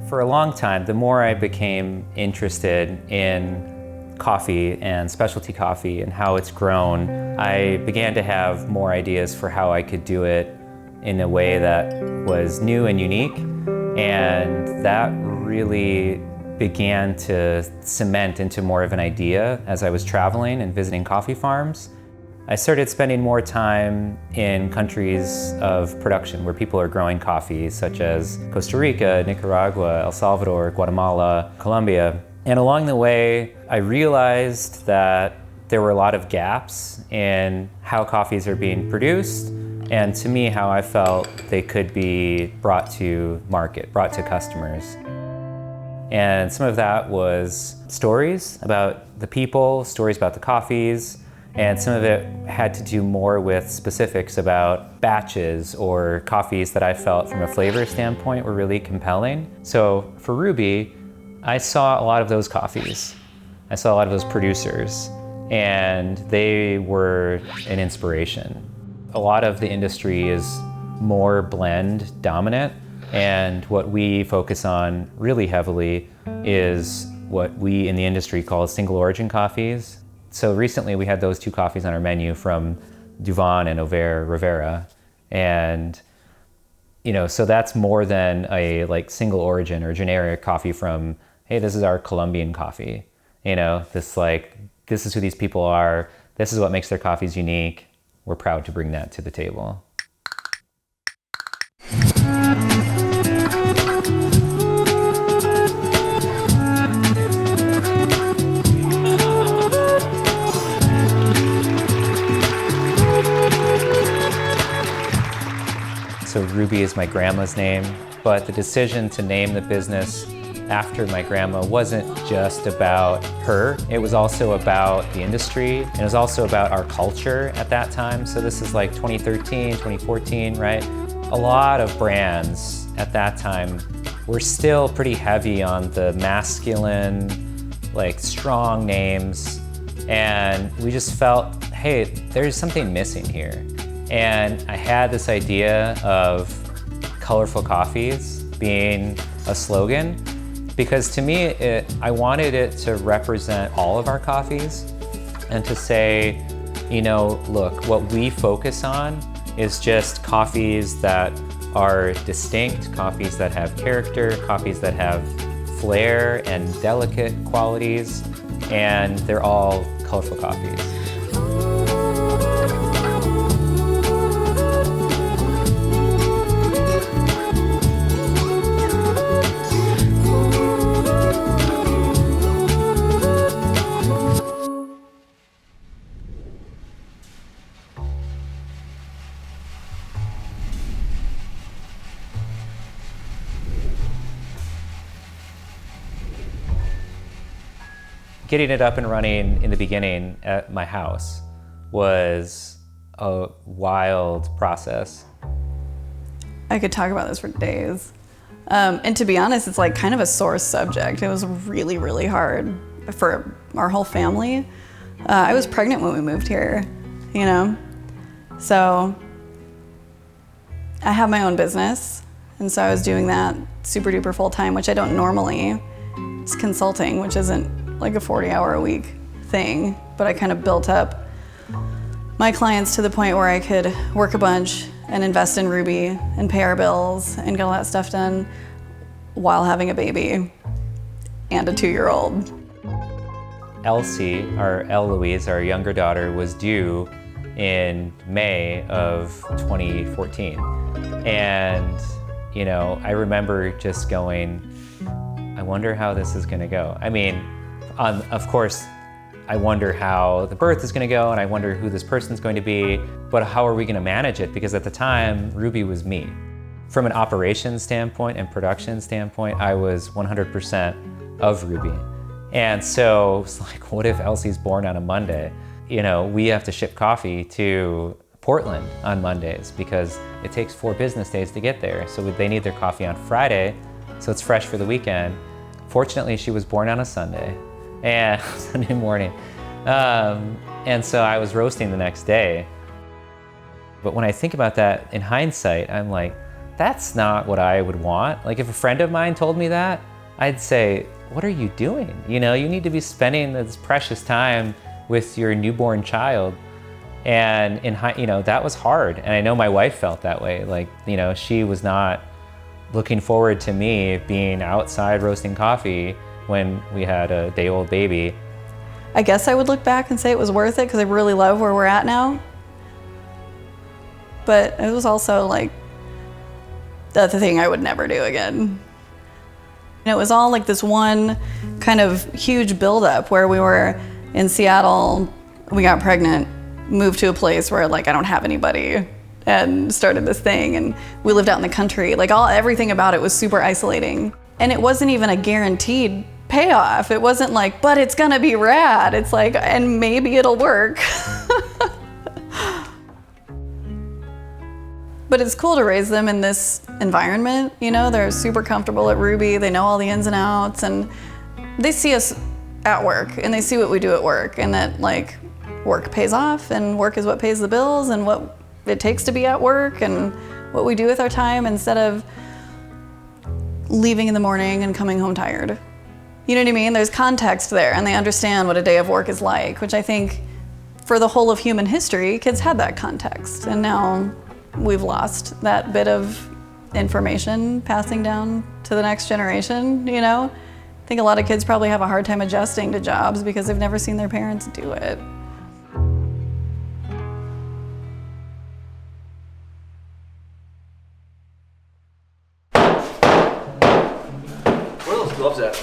For a long time, the more I became interested in coffee and specialty coffee and how it's grown, I began to have more ideas for how I could do it in a way that was new and unique. And that really began to cement into more of an idea as I was traveling and visiting coffee farms. I started spending more time in countries of production where people are growing coffee, such as Costa Rica, Nicaragua, El Salvador, Guatemala, Colombia. And along the way, I realized that there were a lot of gaps in how coffees are being produced, and to me, how I felt they could be brought to market, brought to customers. And some of that was stories about the people, stories about the coffees, and some of it had to do more with specifics about batches or coffees that I felt from a flavor standpoint were really compelling. So for Ruby, I saw a lot of those coffees. I saw a lot of those producers, and they were an inspiration. A lot of the industry is more blend dominant, and what we focus on really heavily is what we in the industry call single origin coffees. So recently we had those two coffees on our menu from Duvan and Auvert Rivera. And, so that's more than a single origin or generic coffee from, hey, this is our Colombian coffee. This is who these people are. This is what makes their coffees unique. We're proud to bring that to the table. So Ruby is my grandma's name, but the decision to name the business after my grandma wasn't just about her. It was also about the industry, and it was also about our culture at that time. So this is 2013, 2014, right? A lot of brands at that time were still pretty heavy on the masculine, strong names. And we just felt, hey, there's something missing here. And I had this idea of colorful coffees being a slogan, because to me, I wanted it to represent all of our coffees and to say, look, what we focus on is just coffees that are distinct, coffees that have character, coffees that have flair and delicate qualities, and they're all colorful coffees. Getting it up and running in the beginning at my house was a wild process. I could talk about this for days. And to be honest, it's kind of a sore subject. It was really, really hard for our whole family. I was pregnant when we moved here, So I have my own business. And so I was doing that super duper full time, which I don't normally. It's consulting, which isn't a 40-hour-a-week thing, but I kind of built up my clients to the point where I could work a bunch and invest in Ruby and pay our bills and get all that stuff done while having a baby and a 2-year-old. Elsie, or Eloise, our younger daughter, was due in May of 2014. And, I remember just going, I wonder how this is gonna go. Of course, I wonder how the birth is going to go, and I wonder who this person's going to be, but how are we going to manage it? Because at the time, Ruby was me. From an operations standpoint and production standpoint, I was 100% of Ruby. And so it's what if Elsie's born on a Monday? We have to ship coffee to Portland on Mondays because it takes 4 business days to get there. So they need their coffee on Friday, so it's fresh for the weekend. Fortunately, she was born on a Sunday. And Sunday morning. And so I was roasting the next day. But when I think about that in hindsight, I'm that's not what I would want. Like if a friend of mine told me that, I'd say, what are you doing? You know, you need to be spending this precious time with your newborn child. And that was hard. And I know my wife felt that way. Like, she was not looking forward to me being outside roasting coffee when we had a day-old baby. I guess I would look back and say it was worth it because I really love where we're at now. But it was also like, that's the thing I would never do again. And it was all like this one kind of huge buildup where we were in Seattle, we got pregnant, moved to a place where like I don't have anybody, and started this thing, and we lived out in the country. Like everything about it was super isolating. And it wasn't even a guaranteed payoff. It wasn't like, but it's gonna be rad. It's like, and maybe it'll work. But it's cool to raise them in this environment. They're super comfortable at Ruby. They know all the ins and outs, and they see us at work, and they see what we do at work, and that like work pays off, and work is what pays the bills, and what it takes to be at work, and what we do with our time instead of leaving in the morning and coming home tired. You know what I mean? There's context there, and they understand what a day of work is like, which I think for the whole of human history, kids had that context, and now we've lost that bit of information passing down to the next generation, I think a lot of kids probably have a hard time adjusting to jobs because they've never seen their parents do it. Where are those gloves at?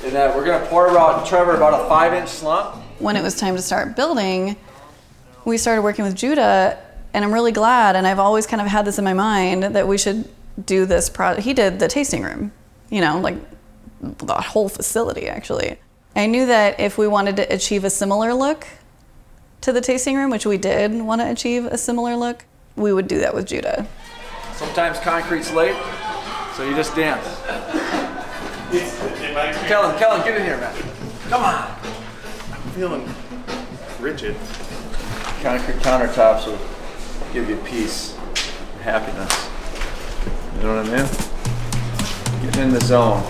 And we're gonna pour Trevor about a 5-inch slump. When it was time to start building, we started working with Judah, and I'm really glad, and I've always kind of had this in my mind that we should do this project. He did the tasting room, like the whole facility actually. I knew that if we wanted to achieve a similar look to the tasting room, which we did want to achieve a similar look, we would do that with Judah. Sometimes concrete's late, so you just dance. Kellen, get in here, man. Come on. I'm feeling rigid. Concrete countertops will give you peace and happiness. You know what I mean? Getting in the zone.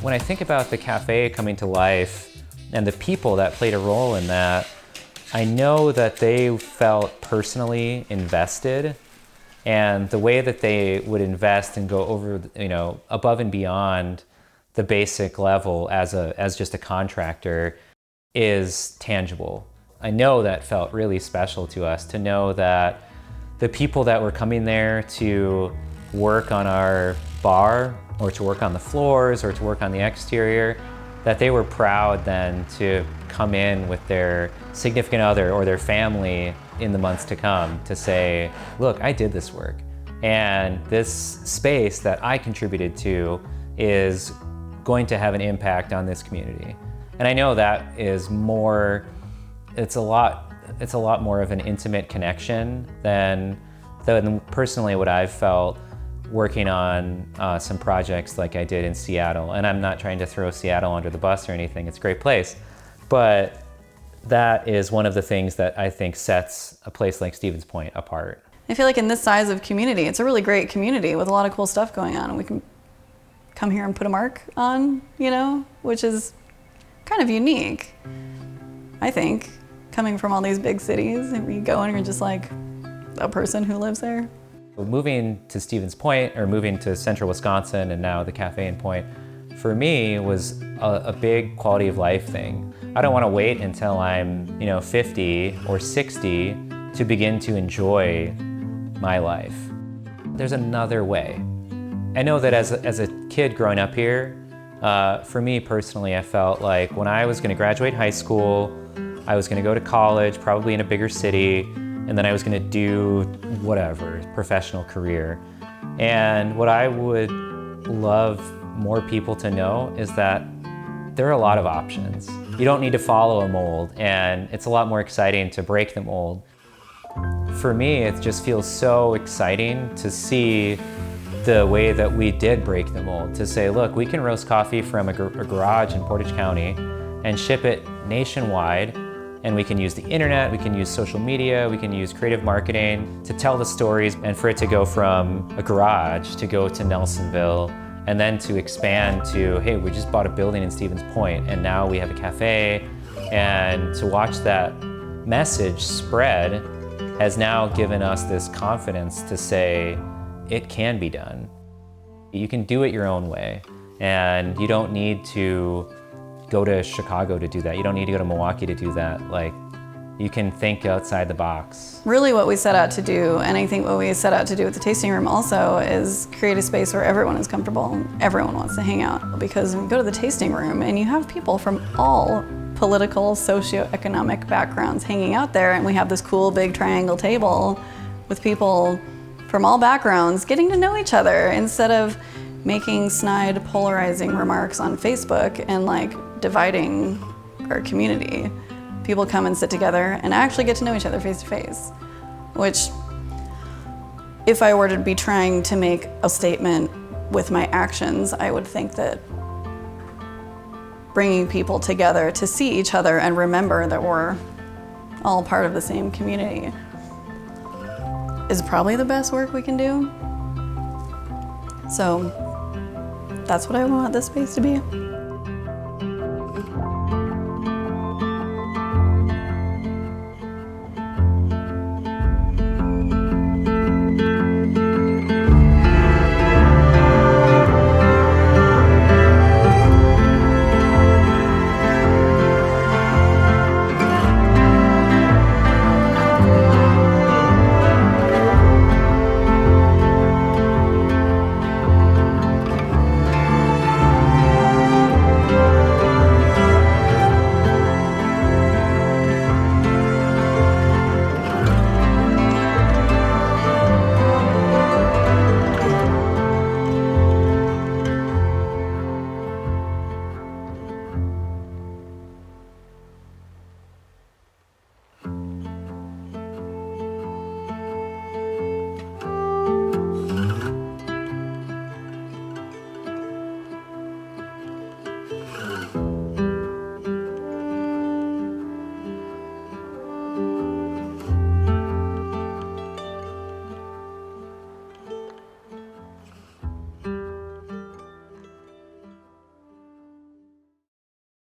When I think about the cafe coming to life and the people that played a role in that, I know that they felt personally invested, and the way that they would invest and go over, above and beyond the basic level as just a contractor is tangible. I know that felt really special to us, to know that the people that were coming there to work on our bar or to work on the floors or to work on the exterior, that they were proud then to come in with their significant other or their family in the months to come to say, look, I did this work, and this space that I contributed to is going to have an impact on this community. And I know that is more, it's a lot more of an intimate connection than personally what I've felt working on some projects like I did in Seattle. And I'm not trying to throw Seattle under the bus or anything, it's a great place. But that is one of the things that I think sets a place like Stevens Point apart. I feel like in this size of community, it's a really great community with a lot of cool stuff going on. And we can come here and put a mark on, which is kind of unique. I think, coming from all these big cities, and you go and you're just like a person who lives there. Moving to Stevens Point, or moving to central Wisconsin and now the cafe in Point, for me was a big quality of life thing. I don't want to wait until I'm 50 or 60 to begin to enjoy my life. There's another way. I know that as a kid growing up here, for me personally, I felt like when I was going to graduate high school, I was going to go to college, probably in a bigger city, and then I was going to do whatever, professional career. And what I would love more people to know is that there are a lot of options. You don't need to follow a mold, and it's a lot more exciting to break the mold. For me, it just feels so exciting to see the way that we did break the mold, to say, look, we can roast coffee from a garage in Portage County and ship it nationwide, and we can use the internet, we can use social media, we can use creative marketing to tell the stories, and for it to go from a garage to go to Nelsonville, and then to expand to, hey, we just bought a building in Stevens Point, and now we have a cafe, and to watch that message spread has now given us this confidence to say, it can be done. You can do it your own way, and you don't need to go to Chicago to do that. You don't need to go to Milwaukee to do that. Like, you can think outside the box. Really what we set out to do, and I think what we set out to do with the tasting room also, is create a space where everyone is comfortable, everyone wants to hang out. Because when you go to the tasting room and you have people from all political, socioeconomic backgrounds hanging out there, and we have this cool big triangle table with people from all backgrounds getting to know each other instead of making snide, polarizing remarks on Facebook and like dividing our community. People come and sit together and actually get to know each other face to face, which, if I were to be trying to make a statement with my actions, I would think that bringing people together to see each other and remember that we're all part of the same community is probably the best work we can do. So that's what I want this space to be.